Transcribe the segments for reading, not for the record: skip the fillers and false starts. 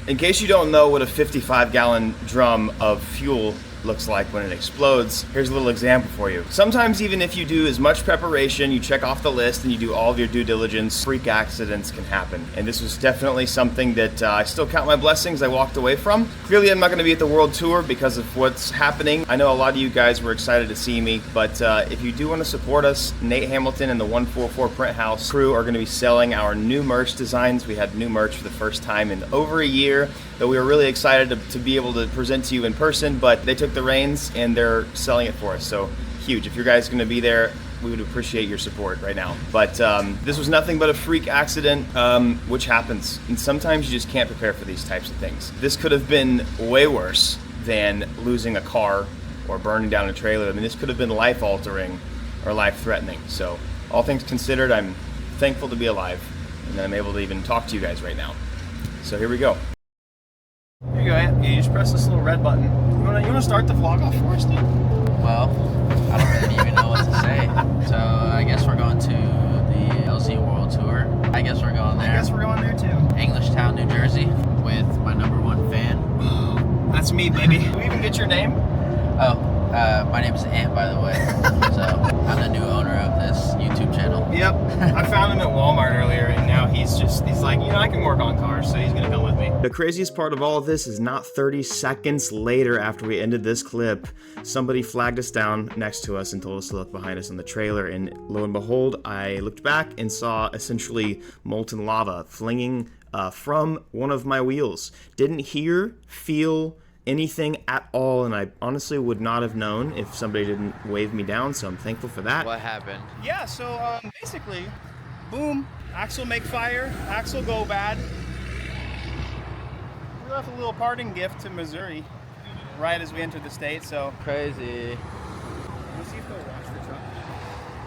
In case you don't know what a 55-gallon drum of fuel looks like when it explodes, here's a little example for you. Sometimes even if you do as much preparation, you check off the list and you do all of your due diligence, freak accidents can happen. And this was definitely something that I still count my blessings I walked away from. Clearly I'm not going to be at the World Tour because of what's happening. I know a lot of you guys were excited to see me, but if you do want to support us, Nate Hamilton and the 144 Print House crew are going to be selling our new merch designs. We had new merch for the first time in over a year that we were really excited to be able to present to you in person, but they took the reins and they're selling it for us. So huge. If you guys are going to be there, we would appreciate your support right now. But this was nothing but a freak accident, which happens. And sometimes you just can't prepare for these types of things. This could have been way worse than losing a car or burning down a trailer. I mean, this could have been life-altering or life-threatening. So all things considered, I'm thankful to be alive and that I'm able to even talk to you guys right now. So here we go. Here you go, Ant. You just press this little red button. You wanna start the vlog off for us, dude? Well, I don't really even know what to say. So I guess we're going to the LZ World Tour. I guess we're going there. I guess we're going there too. Englishtown, New Jersey, with my #1 fan. That's me, baby. Did we even get your name? Oh, my name is Ant, by the way. So I'm the new owner of this YouTube channel. Yep. I found him at Walmart earlier, and now he's like, I can work on cars, so he's gonna come with me. The craziest part of all of this is not 30 seconds later after we ended this clip, somebody flagged us down next to us and told us to look behind us on the trailer, and lo and behold, I looked back and saw essentially molten lava flinging from one of my wheels. Didn't hear, feel anything at all, and I honestly would not have known if somebody didn't wave me down, so I'm thankful for that. What happened? Yeah, so basically, boom, axle make fire, axle go bad. We left a little parting gift to Missouri right as we entered the state, so. Crazy. Let's see if they'll watch the truck.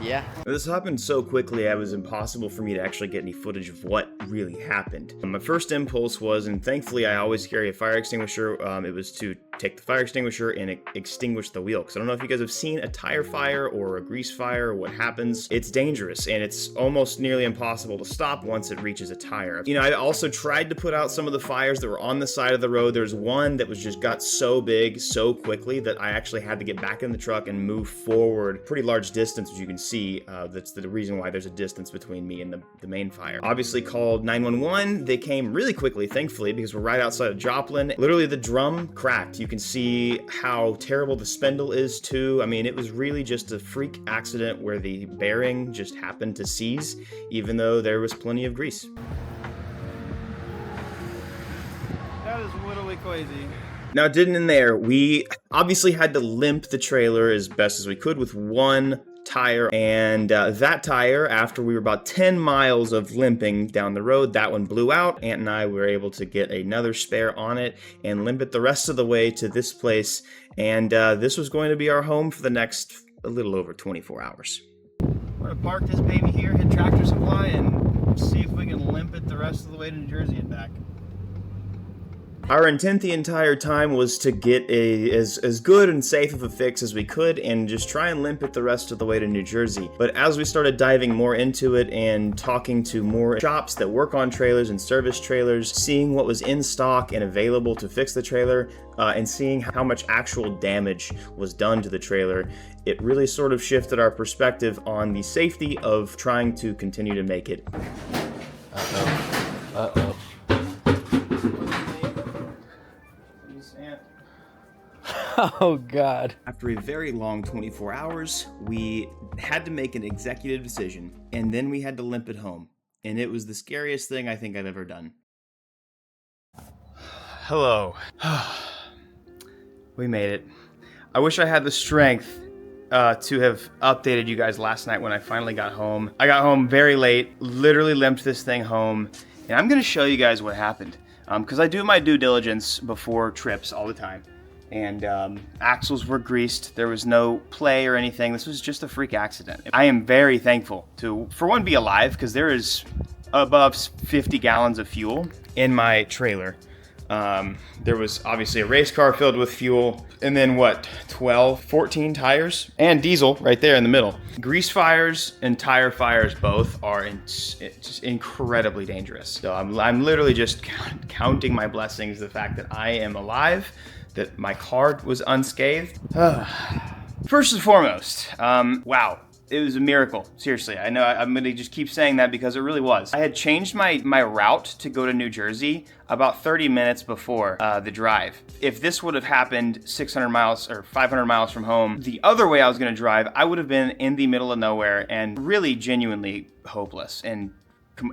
Yeah. This happened so quickly, it was impossible for me to actually get any footage of what really happened. My first impulse was, and thankfully I always carry a fire extinguisher, it was to take the fire extinguisher and extinguish the wheel. Because I don't know if you guys have seen a tire fire or a grease fire or what happens. It's dangerous and it's almost nearly impossible to stop once it reaches a tire. I also tried to put out some of the fires that were on the side of the road. There's one that got so big so quickly that I actually had to get back in the truck and move forward pretty large distance, as you can see. That's the reason why there's a distance between me and the main fire. Obviously called 911. They came really quickly, thankfully, because we're right outside of Joplin. Literally the drum cracked. You can see how terrible the spindle is too. I mean, it was really just a freak accident where the bearing just happened to seize, even though there was plenty of grease. That is literally crazy. Now, it didn't end there. We obviously had to limp the trailer as best as we could with one tire, and that tire, after we were about 10 miles of limping down the road, that one blew out. Ant and I were able to get another spare on it and limp it the rest of the way to this place, and this was going to be our home for the next a little over 24 hours. We're gonna park this baby here, hit Tractor Supply, and see if we can limp it the rest of the way to New Jersey and back. Our intent the entire time was to get as good and safe of a fix as we could and just try and limp it the rest of the way to New Jersey. But as we started diving more into it and talking to more shops that work on trailers and service trailers, seeing what was in stock and available to fix the trailer, and seeing how much actual damage was done to the trailer, it really sort of shifted our perspective on the safety of trying to continue to make it. Uh-oh. Uh-oh. Oh, God. After a very long 24 hours, we had to make an executive decision, and then we had to limp it home. And it was the scariest thing I think I've ever done. Hello. We made it. I wish I had the strength to have updated you guys last night when I finally got home. I got home very late, literally limped this thing home, and I'm gonna show you guys what happened. Because I do my due diligence before trips all the time. And axles were greased. There was no play or anything. This was just a freak accident. I am very thankful to, for one, be alive, because there is above 50 gallons of fuel in my trailer. There was obviously a race car filled with fuel, and then what, 12, 14 tires, and diesel right there in the middle. Grease fires and tire fires both are just incredibly dangerous. So I'm literally just counting my blessings, the fact that I am alive, that my car was unscathed. First and foremost, wow. It was a miracle. Seriously, I know I'm gonna just keep saying that because it really was. I had changed my route to go to New Jersey about 30 minutes before the drive. If this would have happened 600 miles or 500 miles from home, the other way I was gonna drive, I would have been in the middle of nowhere and really genuinely hopeless and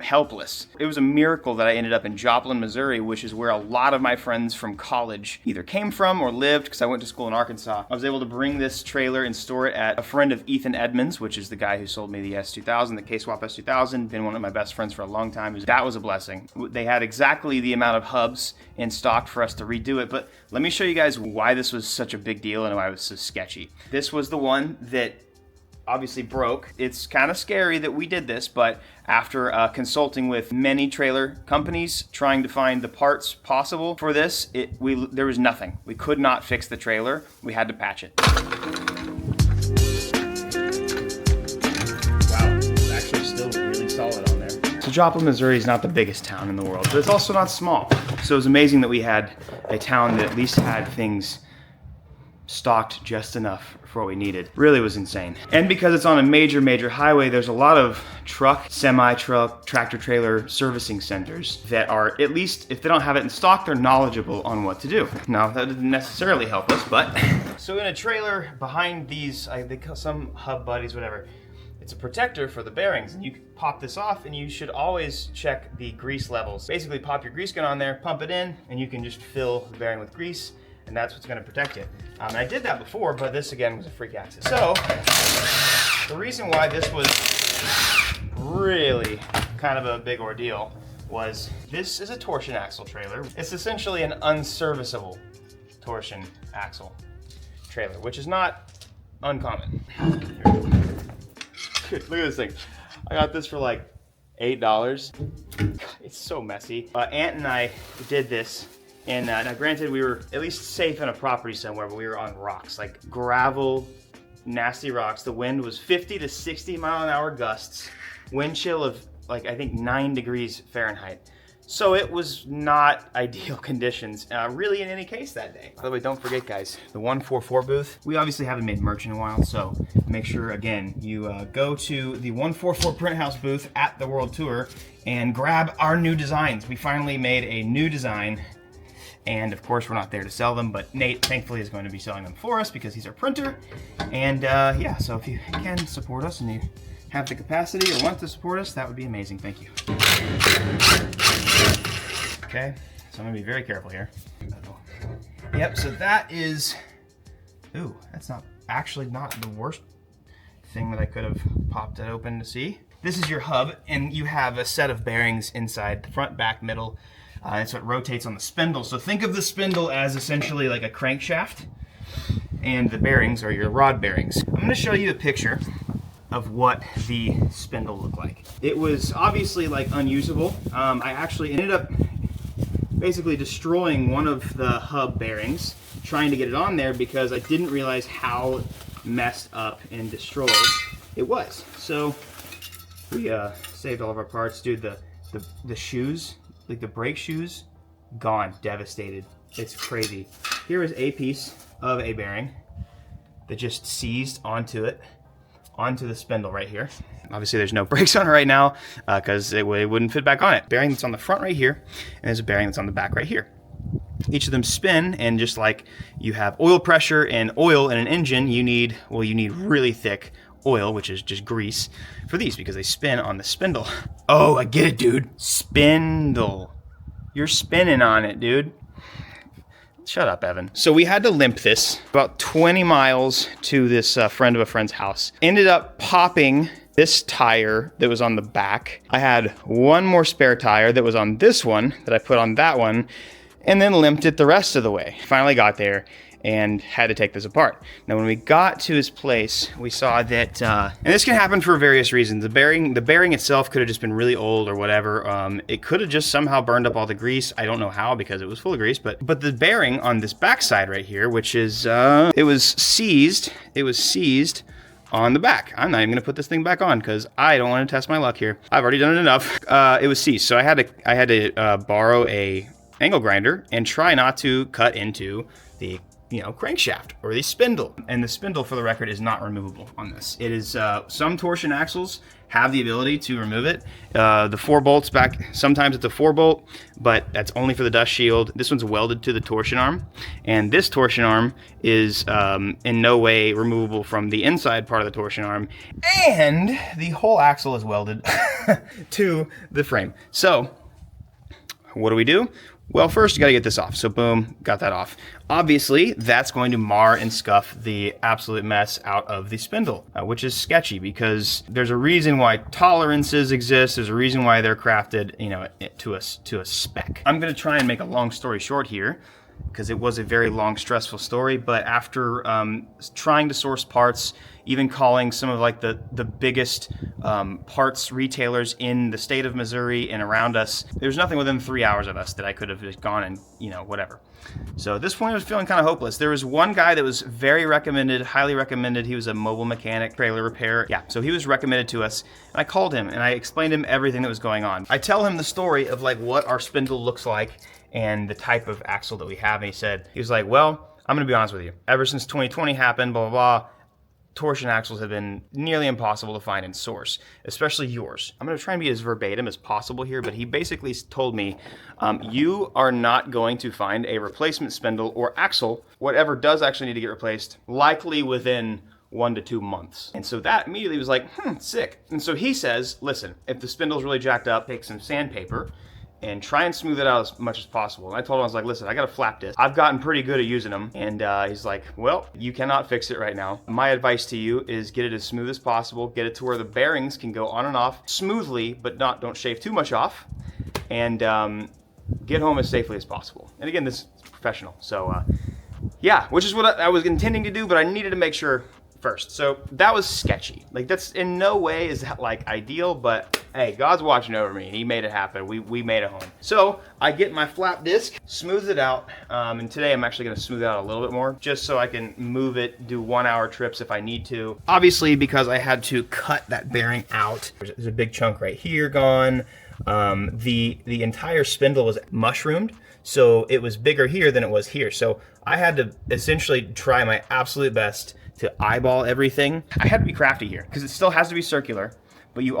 helpless. It was a miracle that I ended up in Joplin, Missouri, which is where a lot of my friends from college either came from or lived, because I went to school in Arkansas. I was able to bring this trailer and store it at a friend of Ethan Edmonds, which is the guy who sold me the S2000, the K-Swap S2000, been one of my best friends for a long time. That was a blessing. They had exactly the amount of hubs in stock for us to redo it, but let me show you guys why this was such a big deal and why it was so sketchy. This was the one that obviously broke. It's kind of scary that we did this, but after consulting with many trailer companies trying to find the parts possible for this, there was nothing. We could not fix the trailer. We had to patch it. Wow, it's actually still really solid on there. So Joplin, Missouri is not the biggest town in the world, but it's also not small. So it was amazing that we had a town that at least had things stocked just enough for what we needed. Really was insane. And because it's on a major highway, there's a lot of truck, semi-truck, tractor-trailer servicing centers that are, at least if they don't have it in stock, they're knowledgeable on what to do. Now, that didn't necessarily help us, but so in a trailer behind these, they call some hub buddies, whatever, it's a protector for the bearings, and you can pop this off, and you should always check the grease levels. Basically, pop your grease gun on there, pump it in, and you can just fill the bearing with grease, and that's what's gonna protect you. And I did that before, but this again was a freak accident. So, the reason why this was really kind of a big ordeal was this is a torsion axle trailer. It's essentially an unserviceable torsion axle trailer, which is not uncommon. Look at this thing. I got this for like $8. It's so messy. Aunt and I did this. And now granted, we were at least safe in a property somewhere, but we were on rocks, like gravel, nasty rocks. The wind was 50 to 60 mile an hour gusts, wind chill of like, I think 9 degrees Fahrenheit. So it was not ideal conditions, really in any case that day. By the way, don't forget guys, the 144 booth, we obviously haven't made merch in a while, so make sure again, you go to the 144 Print House booth at the World Tour and grab our new designs. We finally made a new design. And of course, we're not there to sell them, but Nate thankfully is going to be selling them for us because he's our printer. And yeah, so if you can support us and you have the capacity or want to support us, that would be amazing. Thank you. Okay, so I'm gonna be very careful here. Yep, so that is, ooh, that's not the worst thing that I could have popped it open to see. This is your hub, and you have a set of bearings inside, the front, back, middle. It's what rotates on the spindle. So think of the spindle as essentially like a crankshaft, and the bearings are your rod bearings. I'm gonna show you a picture of what the spindle looked like. It was obviously like unusable. I actually ended up basically destroying one of the hub bearings, trying to get it on there because I didn't realize how messed up and destroyed it was. So we saved all of our parts. Dude, the shoes, like the brake shoes, gone, devastated. It's crazy. Here is a piece of a bearing that just seized onto the spindle right here. Obviously there's no brakes on it right now because it wouldn't fit back on it. Bearing that's on the front right here, and there's a bearing that's on the back right here. Each of them spin, and just like you have oil pressure and oil in an engine, you need really thick oil, which is just grease, for these because they spin on the spindle. Oh, I get it, dude. Spindle. You're spinning on it, dude. Shut up, Evan. So we had to limp this about 20 miles to this friend of a friend's house. Ended up popping this tire that was on the back. I had one more spare tire that was on this one that I put on that one, and then limped it the rest of the way. Finally got there, and had to take this apart. Now, when we got to his place, we saw that, and this can happen for various reasons. The bearing itself could have just been really old or whatever. It could have just somehow burned up all the grease. I don't know how, because it was full of grease, but the bearing on this backside right here, which is, it was seized on the back. I'm not even gonna put this thing back on because I don't want to test my luck here. I've already done it enough. It was seized, so I had to borrow a angle grinder and try not to cut into the crankshaft or the spindle. And the spindle, for the record, is not removable on this. It is some torsion axles have the ability to remove it. The 4 bolts back, sometimes it's a 4 bolt, but that's only for the dust shield. This one's welded to the torsion arm, and this torsion arm is in no way removable from the inside part of the torsion arm, and the whole axle is welded to the frame. So what do? Well, first you gotta get this off. So boom, got that off. Obviously, that's going to mar and scuff the absolute mess out of the spindle, which is sketchy because there's a reason why tolerances exist. There's a reason why they're crafted, to a spec. I'm gonna try and make a long story short here, because it was a very long, stressful story. But after trying to source parts, even calling some of like the biggest parts retailers in the state of Missouri and around us, there's nothing within 3 hours of us that I could have just gone and, whatever. So at this point I was feeling kind of hopeless. There was one guy that was very recommended, highly recommended. He was a mobile mechanic, trailer repair. Yeah, so he was recommended to us. And I called him and I explained to him everything that was going on. I tell him the story of like what our spindle looks like and the type of axle that we have. And he was like, well, I'm gonna be honest with you. Ever since 2020 happened, blah, blah, blah, torsion axles have been nearly impossible to find and source, especially yours. I'm gonna try and be as verbatim as possible here, but he basically told me, you are not going to find a replacement spindle or axle, whatever does actually need to get replaced, likely within 1 to 2 months. And so that immediately was like, sick. And so he says, listen, if the spindle's really jacked up, take some sandpaper and try and smooth it out as much as possible. And I told him, I was like, listen, I got a flap disc. I've gotten pretty good at using them. And he's like, well, you cannot fix it right now. My advice to you is get it as smooth as possible, get it to where the bearings can go on and off smoothly, but don't shave too much off, and get home as safely as possible. And again, this is professional. So yeah, which is what I was intending to do, but I needed to make sure first. So that was sketchy. Like, that's in no way is that like ideal, but hey, God's watching over me and he made it happen. We made it home. So I get my flap disc, smooth it out, and today I'm actually gonna smooth it out a little bit more just so I can move it, do 1 hour trips if I need to. Obviously, because I had to cut that bearing out, there's a big chunk right here gone. The entire spindle was mushroomed, so it was bigger here than it was here. So I had to essentially try my absolute best to eyeball everything. I had to be crafty here because it still has to be circular, but you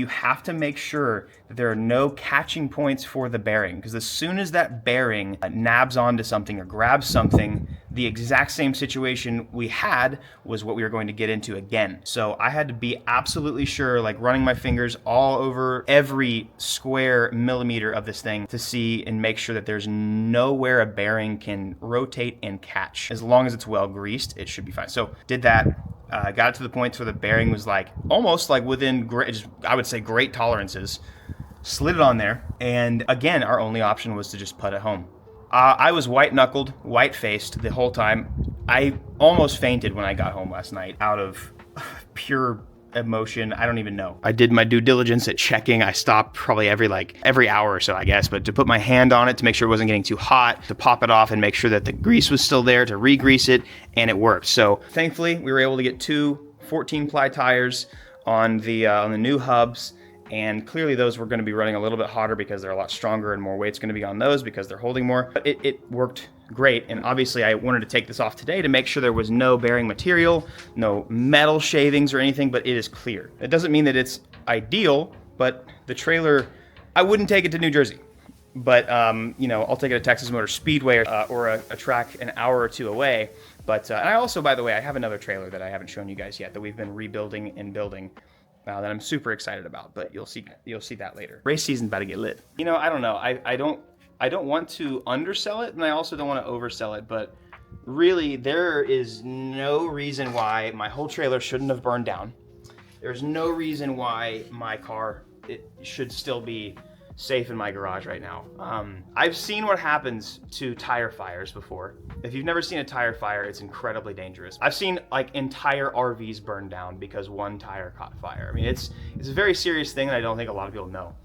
have to make sure that there are no catching points for the bearing, because as soon as that bearing nabs onto something or grabs something, the exact same situation we had was what we were going to get into again. So I had to be absolutely sure, like running my fingers all over every square millimeter of this thing to see and make sure that there's nowhere a bearing can rotate and catch. As long as it's well greased, it should be fine. So did that. Got it to the point where the bearing was like almost like within I would say great tolerances. Slid it on there, and again, our only option was to just put it home. I was white-knuckled, white-faced the whole time. I almost fainted when I got home last night out of pure emotion. I don't even know. I did my due diligence at checking. I stopped probably every hour or so, I guess, but to put my hand on it to make sure it wasn't getting too hot, to pop it off and make sure that the grease was still there, to re-grease it, and it worked. So thankfully, we were able to get 2 14-ply tires on the new hubs. And clearly those were going to be running a little bit hotter because they're a lot stronger and more weight's going to be on those because they're holding more. But it worked great. And obviously I wanted to take this off today to make sure there was no bearing material, no metal shavings or anything, but it is clear. It doesn't mean that it's ideal, but the trailer, I wouldn't take it to New Jersey. But, I'll take it to Texas Motor Speedway or a track an hour or 2 away. But and I also, by the way, I have another trailer that I haven't shown you guys yet that we've been rebuilding and building. That I'm super excited about, but you'll see that later. Race season's about to get lit. I don't know. I don't want to undersell it, and I also don't want to oversell it, but really there is no reason why my whole trailer shouldn't have burned down. There's no reason why my car should still be safe in my garage right now. I've seen what happens to tire fires before. If you've never seen a tire fire, it's incredibly dangerous. I've seen like entire RVs burn down because one tire caught fire. I mean, it's a very serious thing that I don't think a lot of people know.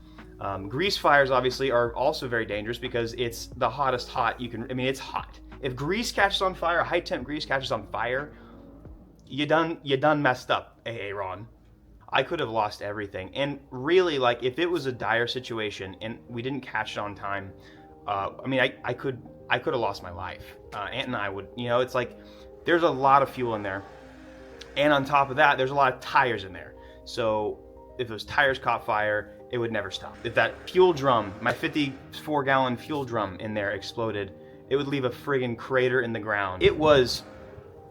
Grease fires obviously are also very dangerous because it's the hottest hot you can, I mean, it's hot. If grease catches on fire, high temp grease catches on fire, you done messed up, AA Ron. I could have lost everything. And really, like, if it was a dire situation and we didn't catch it on time, I mean, I could have lost my life. Aunt and I would, you know, it's like, there's a lot of fuel in there. And on top of that, there's a lot of tires in there. So if those tires caught fire, it would never stop. If that fuel drum, my 54-gallon fuel drum in there exploded, it would leave a friggin' crater in the ground. It was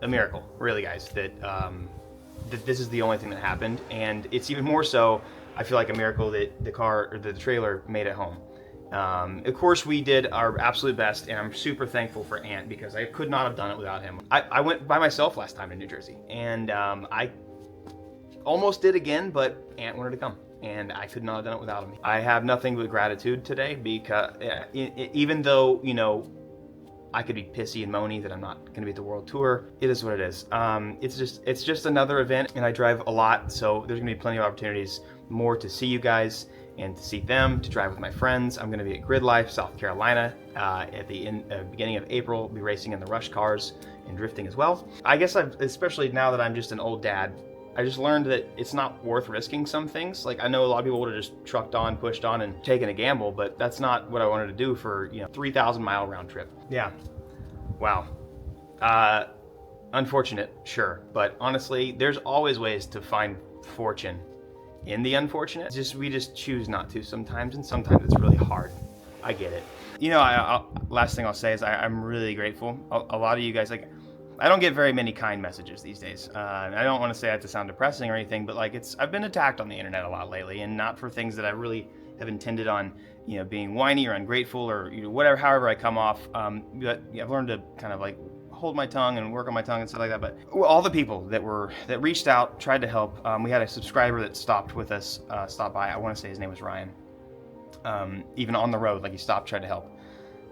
a miracle, really, guys, that this is the only thing that happened. And it's even more so, I feel like, a miracle that the car or the trailer made it home. Of course, we did our absolute best, and I'm super thankful for Ant because I could not have done it without him. I went by myself last time in New Jersey, and I almost did again, but Ant wanted to come, and I could not have done it without him. I have nothing but gratitude today because even though, you know, I could be pissy and moany that I'm not going to be at the world tour, it is what it is. It's just another event, and I drive a lot, so there's going to be plenty of opportunities more to see you guys and to see them, to drive with my friends. I'm going to be at Grid Life, South Carolina, at the beginning of April. I'll be racing in the Rush cars and drifting as well. I guess especially now that I'm just an old dad, I just learned that it's not worth risking some things. Like, I know a lot of people would have just trucked on, pushed on, and taken a gamble, but that's not what I wanted to do for, you know, 3,000 mile round trip. Yeah. Wow. Unfortunate, sure. But honestly, there's always ways to find fortune in the unfortunate. We just choose not to sometimes, and sometimes it's really hard. I get it. You know, last thing I'll say is I'm really grateful. A lot of you guys, like, I don't get very many kind messages these days. I don't want to say that to sound depressing or anything, but like, I've been attacked on the internet a lot lately, and not for things that I really have intended on, you know, being whiny or ungrateful or, you know, whatever, however I come off. But I've learned to kind of like hold my tongue and work on my tongue and stuff like that. But all the people that reached out, tried to help. We had a subscriber that stopped by. I want to say his name was Ryan. Even on the road, like, he stopped, tried to help.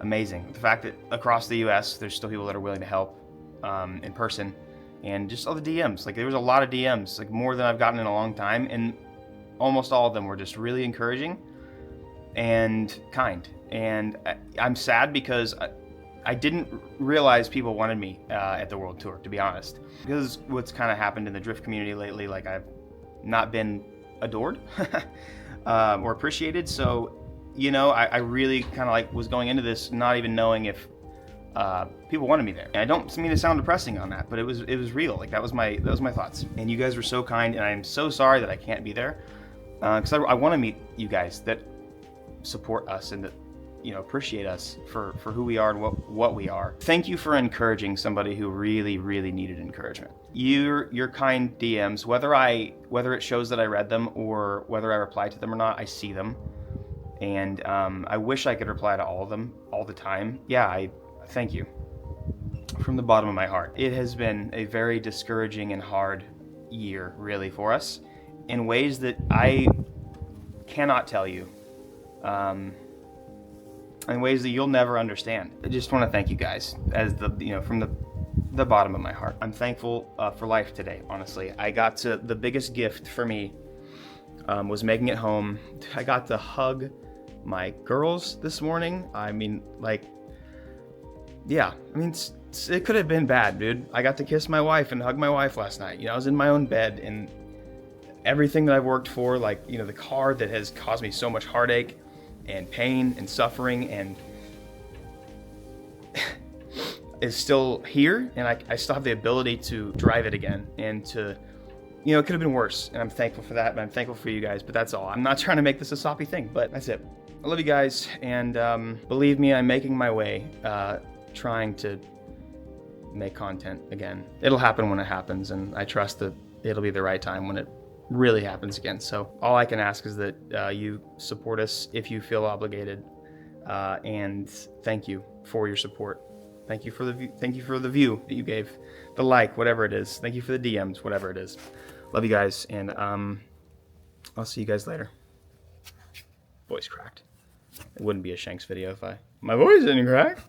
Amazing. The fact that across the U.S. there's still people that are willing to help in person, and just all the DMs. Like, there was a lot of DMs, like more than I've gotten in a long time, and almost all of them were just really encouraging and kind. And I'm sad because I didn't realize people wanted me at the World Tour, to be honest. Because what's kind of happened in the drift community lately, like, I've not been adored or appreciated. So, you know, I really kind of like was going into this not even knowing if people wanted me there. And I don't mean to sound depressing on that, but it was real. Like, that was my thoughts. And you guys were so kind, and I'm so sorry that I can't be there. Because I want to meet you guys that support us and that, you know, appreciate us for who we are and what we are. Thank you for encouraging somebody who really, really needed encouragement. Your kind DMs, whether it shows that I read them or whether I reply to them or not, I see them. And I wish I could reply to all of them all the time. Yeah, I thank you from the bottom of my heart. It has been a very discouraging and hard year, really, for us, in ways that I cannot tell you, in ways that you'll never understand. I just want to thank you guys, from the bottom of my heart. I'm thankful for life today, honestly. The biggest gift for me was making it home. I got to hug my girls this morning. I mean, like, yeah, I mean, it could have been bad, dude. I got to kiss my wife and hug my wife last night. You know, I was in my own bed, and everything that I've worked for, like, you know, the car that has caused me so much heartache and pain and suffering and is still here, and I still have the ability to drive it again, and to, you know, it could have been worse, and I'm thankful for that, but I'm thankful for you guys, but that's all. I'm not trying to make this a soppy thing, but that's it. I love you guys, and believe me, I'm making my way, trying to make content again. It'll happen when it happens, and I trust that it'll be the right time when it really happens again. So all I can ask is that you support us if you feel obligated, and thank you for your support. Thank you for the view. Thank you for the view that you gave, the like, whatever it is. Thank you for the DMs, whatever it is. Love you guys, and I'll see you guys later. Voice cracked. It wouldn't be a Shanks video if my voice didn't crack.